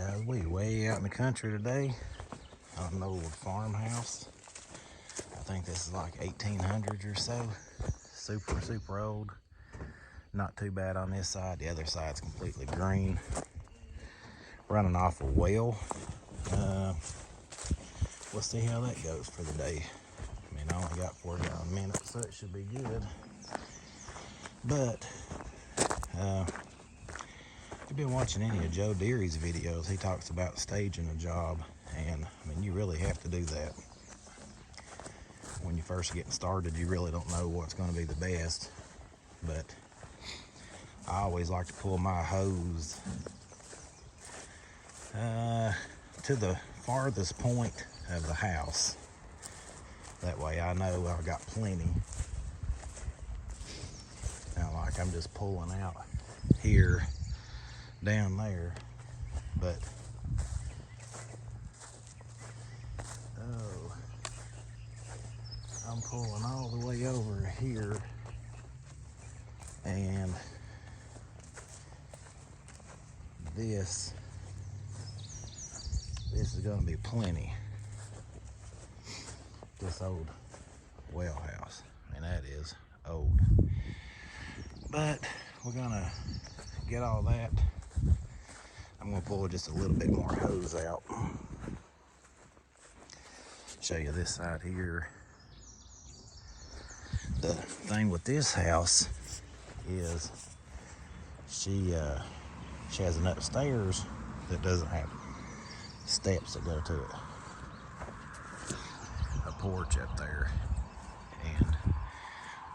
Guys, we way out in the country today on an old farmhouse. I think this is like 1800s or so. Super old. Not too bad on this side. The other side's completely green. Running off a well. We'll see how that goes for the day. I mean, I only got 4 minutes, so it should be good. But if you've been watching any of Joe Deary's videos, he talks about staging a job, and I mean, you really have to do that. When you first getting started, you really don't know what's going to be the best, but I always like to pull my hose to the farthest point of the house. That way I know I've got plenty. Not like I'm just pulling out here, down there, but oh, I'm pulling all the way over here, and this is going to be plenty. This old well house, and that is old, but we're gonna get all that. I'm gonna pull just a little bit more hose out. Show you this side here. The thing with this house is she has an upstairs that doesn't have steps that go to it. A porch up there. And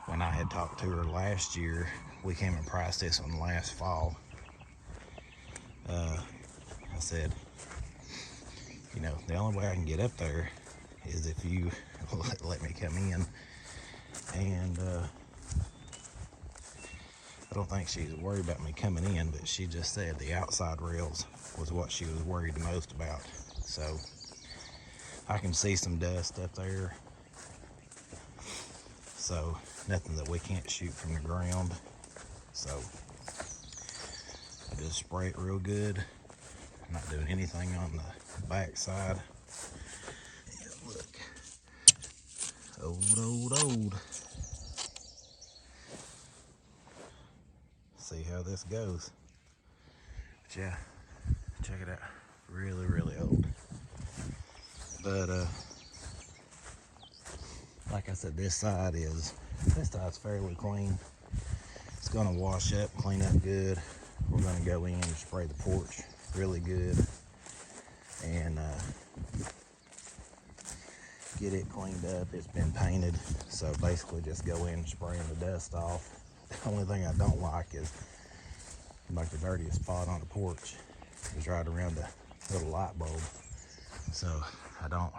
when I had talked to her last year, we came and priced this one last fall. I said, you know, the only way I can get up there is if you let me come in. And I don't think she's worried about me coming in, but she just said the outside rails was what she was worried the most about. So I can see some dust up there. So nothing that we can't shoot from the ground. So I just spray it real good. I'm not doing anything on the back side. Yeah, look. Old. See how this goes. But yeah, check it out. Really old. But like I said, this side's fairly clean. It's gonna wash up, clean up good. We're gonna go in and spray the porch really good and get it cleaned up. It's been painted, so basically just go in and spraying the dust off. The only thing I don't like is like the dirtiest spot on the porch is right around the little light bulb. So I don't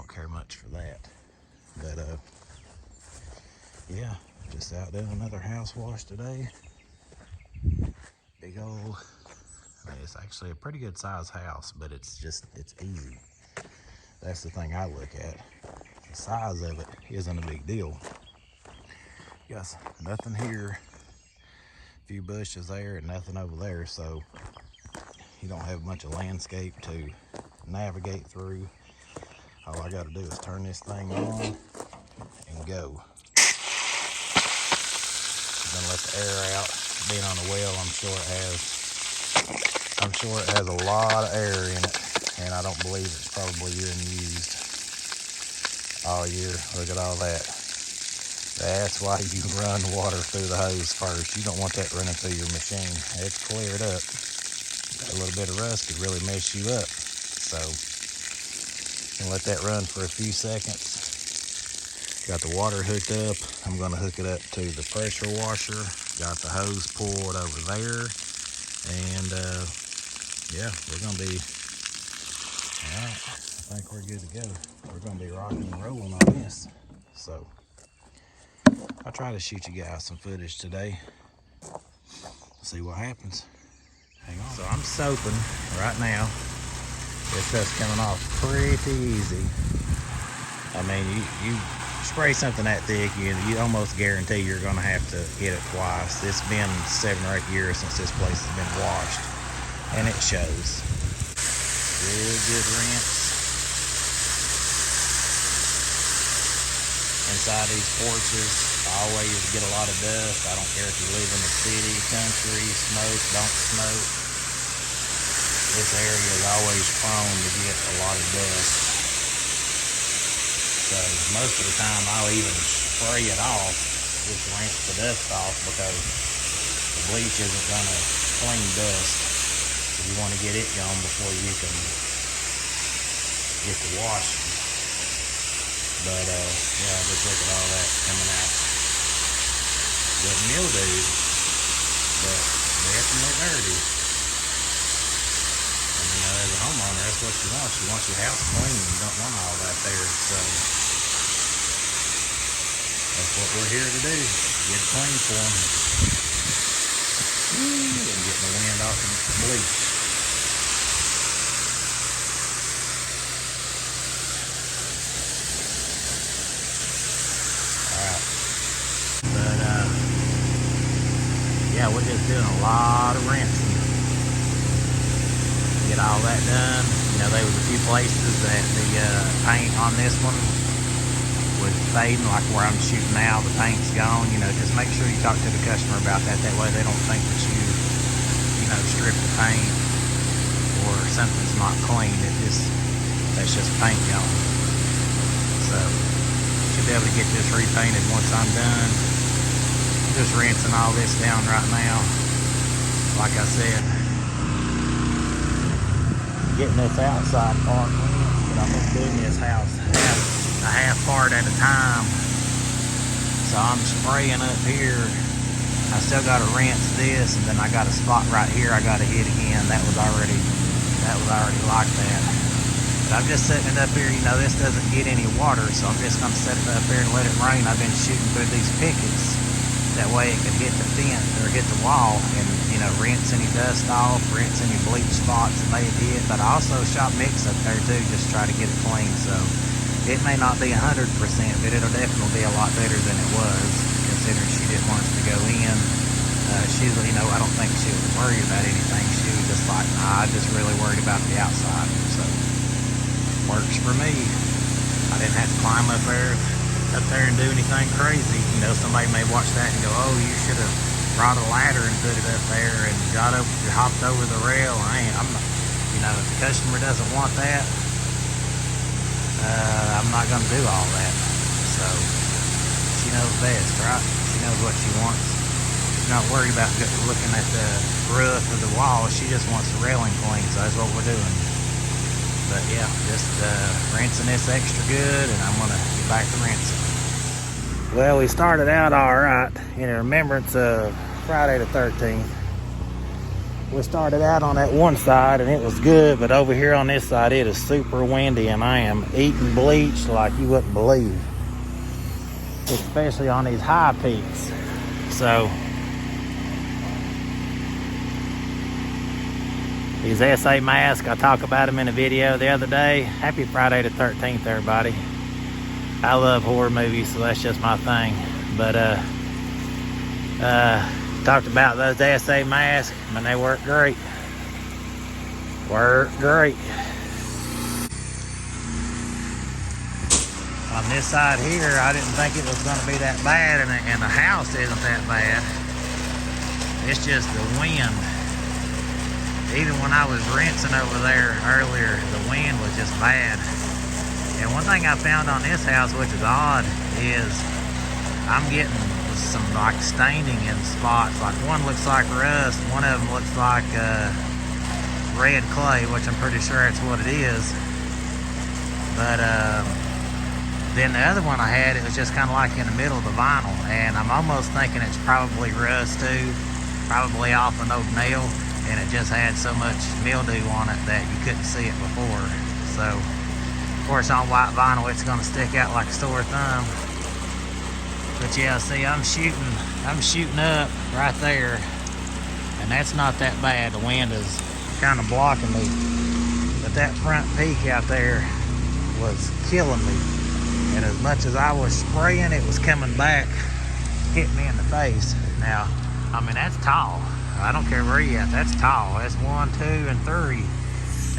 care much for that. But yeah, just out doing another house wash today. Big old, I mean, it's actually a pretty good size house, but it's easy. That's the thing I look at. The size of it isn't a big deal. Yes, nothing here, a few bushes there and nothing over there, so you don't have much of landscape to navigate through. All I gotta do is turn this thing on and go. I'm gonna let the air out. Being on the well, I'm sure it has a lot of air in it, and I don't believe it's probably been used all year. Look at all that. That's why you run water through the hose first. You don't want that running through your machine. It's cleared up. A little bit of rust could really mess you up. So, I'm gonna let that run for a few seconds. Got the water hooked up. I'm gonna hook it up to the pressure washer. Got the hose pulled over there. And yeah, we're gonna be, all right, I think we're good to go. We're gonna be rocking and rolling on this. So, I'll try to shoot you guys some footage today. See what happens. Hang on. So I'm soaping right now. This stuff's coming off pretty easy. I mean, you spray something that thick, you almost guarantee you're gonna have to hit it twice. It's been 7 or 8 years since this place has been washed. and it shows. Real good rinse. Inside these porches, I always get a lot of dust. I don't care if you live in the city, country, smoke, don't smoke. This area is always prone to get a lot of dust. So most of the time I'll even spray it off, just rinse the dust off, because the bleach isn't gonna clean dust. So you want to get it gone before you can get to washing. But yeah, just look at all that coming out. Got mildew, but definitely dirty. And you know, as a homeowner, that's what you want. You want your house clean. You don't want all that there. So that's what we're here to do. Get it clean for them. And get the wind off the bleach. Yeah, we're just doing a lot of rinsing. Get all that done. You know, there was a few places that the paint on this one was fading, like where I'm shooting now, the paint's gone. You know, just make sure you talk to the customer about that. That way they don't think that you know, strip the paint or something's not clean. That's just paint gone. So, should be able to get this repainted once I'm done. Just rinsing all this down right now. Like I said, getting this outside part rinsed, but I'm just doing this house a half part at a time. So I'm spraying up here. I still got to rinse this, and then I got a spot right here I got to hit again. That was already like that. But I'm just setting it up here. You know, this doesn't get any water, so I'm just going to set it up here and let it rain. I've been shooting through these pickets. That way it can hit the fence or hit the wall and, you know, rinse any dust off, rinse any bleach spots that may have hit. But I also shot mix up there too, just try to get it clean. So it may not be 100%, but it'll definitely be a lot better than it was, considering she didn't want us to go in. She was, you know, I don't think she was worried about anything. She was just like, nah, I just really worried about the outside. So works for me. I didn't have to climb up there and do anything crazy. You know, somebody may watch that and go, oh, you should have brought a ladder and put it up there and hopped over the rail. I'm not, you know, if the customer doesn't want that, I'm not going to do all that. So she knows best, right? She knows what she wants. She's not worried about looking at the roof or the wall. She just wants the railing clean, so that's what we're doing. But yeah, just rinsing this extra good, and I'm gonna get back to rinsing. Well, we started out all right in remembrance of Friday the 13th. We started out on that one side and it was good, but over here on this side it is super windy and I am eating bleach like you wouldn't believe, especially on these high peaks. So these SA masks, I talked about them in a video the other day. Happy Friday the 13th, everybody. I love horror movies, so that's just my thing. But talked about those SA masks, and they work great. Work great. On this side here, I didn't think it was going to be that bad, and the house isn't that bad. It's just the wind. Even when I was rinsing over there earlier, the wind was just bad. And one thing I found on this house, which is odd, is I'm getting some like staining in spots. Like one looks like rust, one of them looks like red clay, which I'm pretty sure that's what it is. But then the other one I had, it was just kind of like in the middle of the vinyl, and I'm almost thinking it's probably rust too, probably off an old nail. And it just had so much mildew on it that you couldn't see it before. So, of course, on white vinyl, it's going to stick out like a sore thumb. But yeah, see, I'm shooting up right there, and that's not that bad. The wind is kind of blocking me. But that front peak out there was killing me. And as much as I was spraying, it was coming back, hitting me in the face. Now, I mean, that's tall. I don't care where you at. That's tall. That's 1, 2, and 3.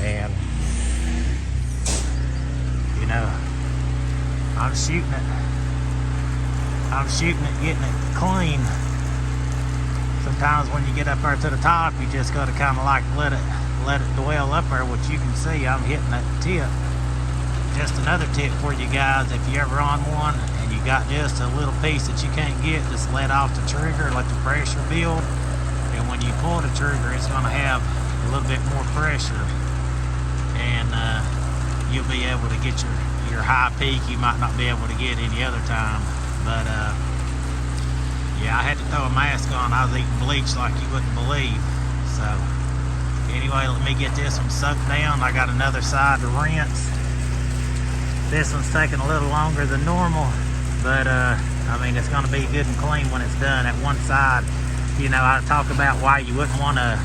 And you know, I'm shooting it, getting it clean. Sometimes when you get up there to the top, you just gotta kind of like let it dwell up there, which you can see I'm hitting that tip. Just another tip for you guys, if you ever on one and you got just a little piece that you can't get, just let off the trigger, let the pressure build, and when you pull the trigger, it's gonna have a little bit more pressure, and you'll be able to get your high peak you might not be able to get any other time. But yeah, I had to throw a mask on. I was eating bleach like you wouldn't believe. So anyway, let me get this one soaked down. I got another side to rinse. This one's taking a little longer than normal, but I mean, it's going to be good and clean when it's done. At one side, you know, I talk about why you wouldn't want a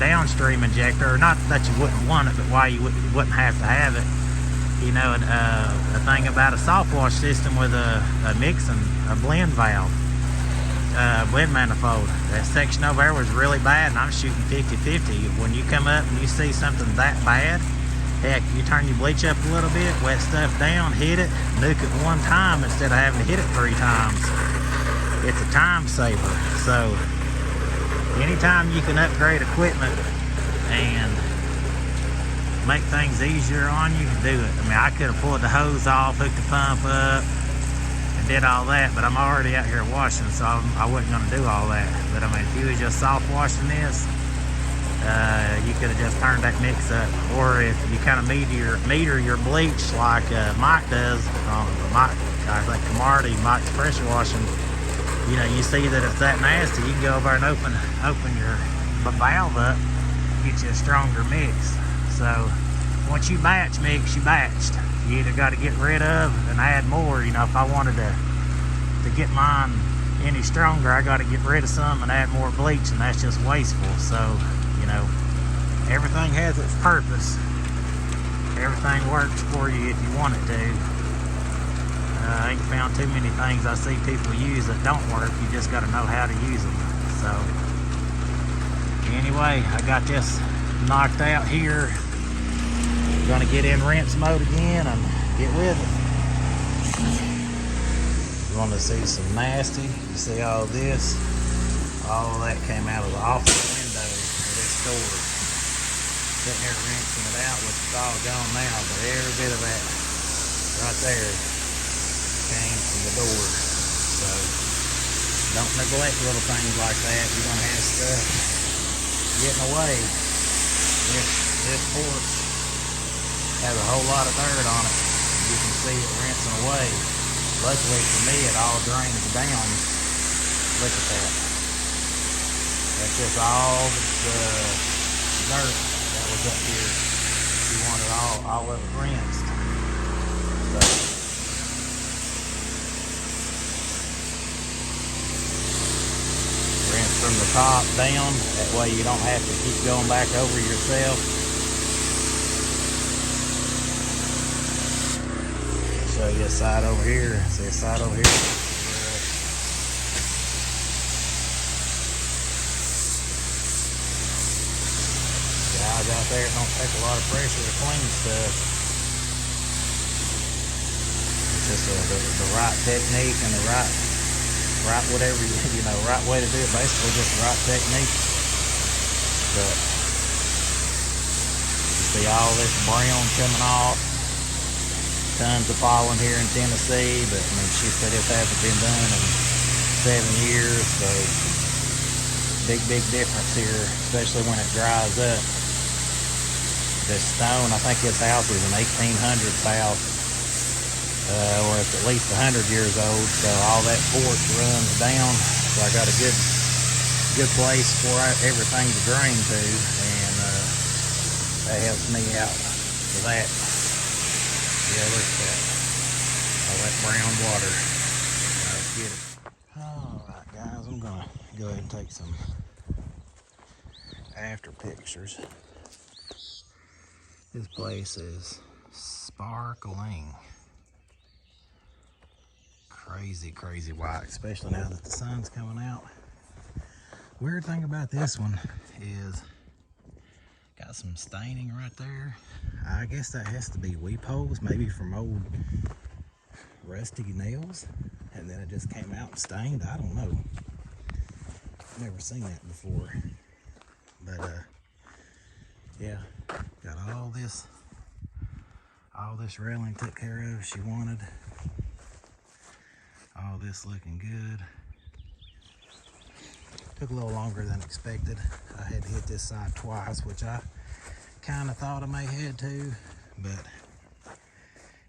downstream injector, or not that you wouldn't want it, but why you wouldn't have to have it. You know, a thing about a soft wash system with a blend valve, blend manifold. That section over there was really bad, and I'm shooting 50-50. When you come up and you see something that bad, heck, you turn your bleach up a little bit, wet stuff down, hit it, nuke it one time instead of having to hit it 3 times. It's a time saver. So anytime you can upgrade equipment and make things easier on you, do it. I mean, I could have pulled the hose off, hooked the pump up, and did all that, but I'm already out here washing, so I wasn't going to do all that. But I mean, if you was just soft washing this, you could have just turned that mix up. Or if you kind of meter your bleach like Mike does, Mike, I think Commodity, Mike's pressure washing, you know, you see that it's that nasty, you can go over and open your valve up, get you a stronger mix. So once you batch mix, you batched. You either got to get rid of and add more. You know, if I wanted to get mine any stronger, I got to get rid of some and add more bleach, and that's just wasteful. So, you know, everything has its purpose. Everything works for you if you want it to. I ain't found too many things I see people use that don't work. You just got to know how to use them. So anyway, I got this knocked out here. Gonna get in rinse mode again and get with it. You want to see some nasty? You see all this? All of that came out of the office window of this store. Sitting there rinsing it out, which is all gone now, but every bit of that right there came from the door. So don't neglect little things like that. You're gonna have stuff getting away. This porch has a whole lot of dirt on it. You can see it rinsing away. Luckily for me, it all drains down. Look at that. That's just all the dirt that was up here. You want it all of it rinsed. So, rinse from the top down. That way you don't have to keep going back over yourself. Show you a side over here. See a side over here. Guys out there, it don't take a lot of pressure to clean stuff. It's just the right technique and the right whatever you know, right way to do it. Basically, just the right technique. But you see all this brown coming off. Tons of pollen here in Tennessee, but I mean, she said it hasn't been done in 7 years, so big difference here, especially when it dries up. This stone, I think this house is an 1800s house, or it's at least 100 years old, so all that porch runs down, so I got a good place for everything to drain to, and that helps me out with that. Yeah, look at that. All that brown water. Let's get it. Alright guys, I'm gonna go ahead and take some after pictures. This place is sparkling. Crazy white, especially now that the sun's coming out. Weird thing about this one is got some staining right there. I guess that has to be weep holes, maybe from old rusty nails, and then it just came out and stained. I don't know. Never seen that before. But yeah, got all this railing took care of. She wanted all this looking good. Took a little longer than expected. I had to hit this side twice, which I kind of thought I may had to, but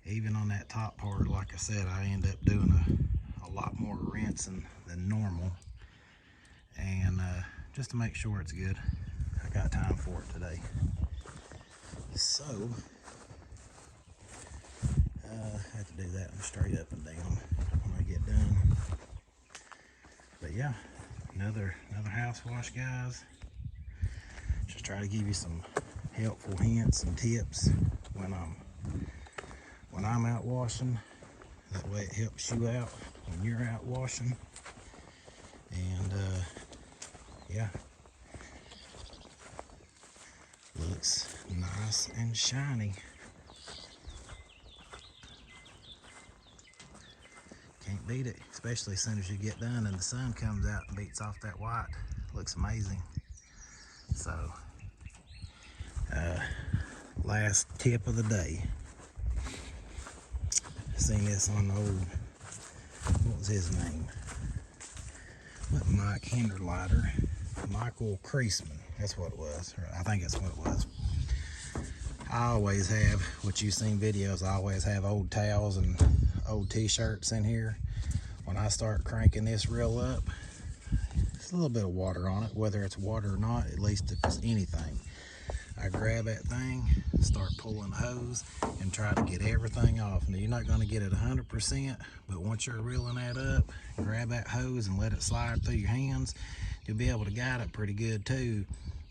even on that top part, like I said, I end up doing a lot more rinsing than normal, and just to make sure it's good. I got time for it today. So I have to do that one straight up and down when I get done. But yeah, another house wash, guys. Just try to give you some helpful hints and tips when I'm out washing. That way it helps you out when you're out washing. And yeah, looks nice and shiny. Can't beat it, especially as soon as you get done and the sun comes out and beats off that white. Looks amazing. So last tip of the day. Seen this on old, what was his name? What Mike Hinderlighter? Michael Creasman, that's what it was. Or I think that's what it was. I always have, what you've seen videos, I always have old towels and old t-shirts in here. When I start cranking this reel up, there's a little bit of water on it, whether it's water or not, at least if it's anything. I grab that thing, start pulling the hose, and try to get everything off. Now, you're not going to get it 100%, but once you're reeling that up, grab that hose and let it slide through your hands, you'll be able to guide it pretty good too.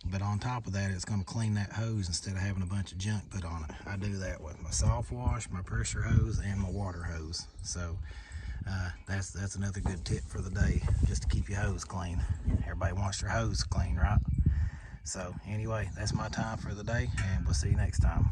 But on top of that, it's going to clean that hose instead of having a bunch of junk put on it. I do that with my soft wash, my pressure hose, and my water hose. So that's another good tip for the day, just to keep your hose clean. Everybody wants their hose clean, right? So anyway, that's my time for the day, and we'll see you next time.